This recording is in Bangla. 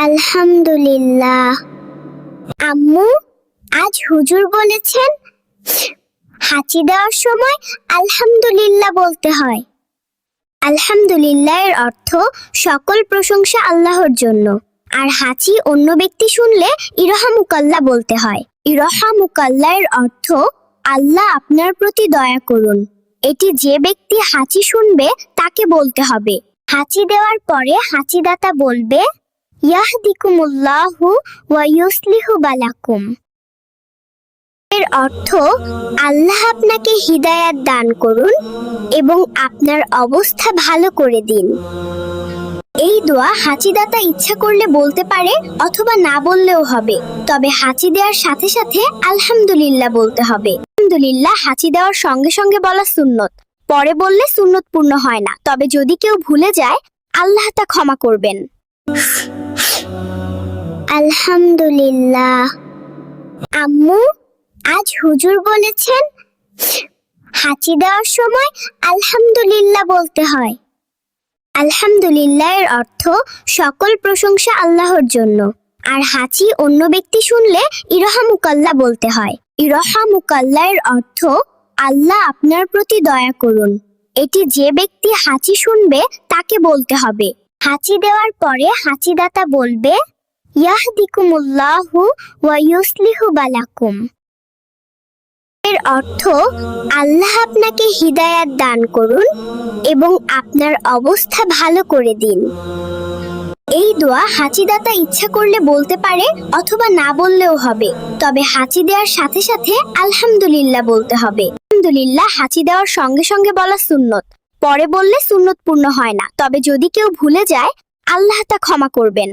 আলহামদুলিল্লাহ। আম্মু, আজ হুজুর বলেছেন হাঁচি দেওয়ার সময় আলহামদুলিল্লাহ বলতে হয়। আলহামদুলিল্লাহ এর অর্থ সকল প্রশংসা আল্লাহর জন্য, আর হাঁচি অন্য ব্যক্তি শুনলে ইরহামুকাল্লাহ বলতে হয়। ইরহামুকাল্লাহ এর অর্থ আল্লাহ আপনার প্রতি দয়া করুন। এটি যে ব্যক্তি হাঁচি শুনবে তাকে বলতে হবে। হাঁচি দেওয়ার পরে হাঁচিদাতা বলবে ইয়াহদিকুমুল্লাহু ওয়া ইউসলিহু বালাকুম। এর অর্থ আল্লাহ আপনাকে হিদায়াত দান করুন এবং আপনার অবস্থা ভালো করে দিন। এই দোয়া হাঁচিদাতা ইচ্ছা করলে বলতে পারে অথবা না বললেও হবে, তবে হাঁচি দেওয়ার সাথে সাথে আলহামদুলিল্লাহ বলতে হবে। আলহামদুলিল্লাহ হাঁচি দেওয়ার সঙ্গে সঙ্গে বলা সুন্নত, পরে বললে সুন্নত পূর্ণ হয় না। তবে যদি কেউ ভুলে যায় আল্লাহ তা ক্ষমা করবেন। আলহামদুলিল্লাহ। আম্মু, আজ হুজুর বলেছেন হাঁচি দেওয়ার সময় আলহামদুলিল্লাহ বলতে হয়। আলহামদুলিল্লাহ এর অর্থ সকল প্রশংসা আল্লাহর জন্য, আর হাঁচি অন্য ব্যক্তি শুনলে ইরহামুকাল্লাহ বলতে হয়। ইরহামুকাল্লাহ এর অর্থ আল্লাহ আপনার প্রতি দয়া করুন। এটি যে ব্যক্তি হাঁচি শুনবে তাকে বলতে হবে। হাঁচি দেওয়ার পরে হাঁচিদাতা বলবে ইয়াহদিকুমুল্লাহু ওয়া ইউসলিহু বালাকুম। এর অর্থ আল্লাহ আপনাকে হিদায়াত দান করুন এবং আপনার অবস্থা ভালো করে দিন। এই দোয়া হাঁচিদাতা ইচ্ছা করলে বলতে পারে অথবা না বললেও হবে, তবে হাঁচি দেওয়ার সাথে সাথে আলহামদুলিল্লাহ বলতে হবে। আলহামদুলিল্লাহ হাঁচি দেওয়ার সঙ্গে সঙ্গে বলা সুন্নত, পরে বললে সুন্নত পূর্ণ হয় না। তবে যদি কেউ ভুলে যায় আল্লাহ তা ক্ষমা করবেন।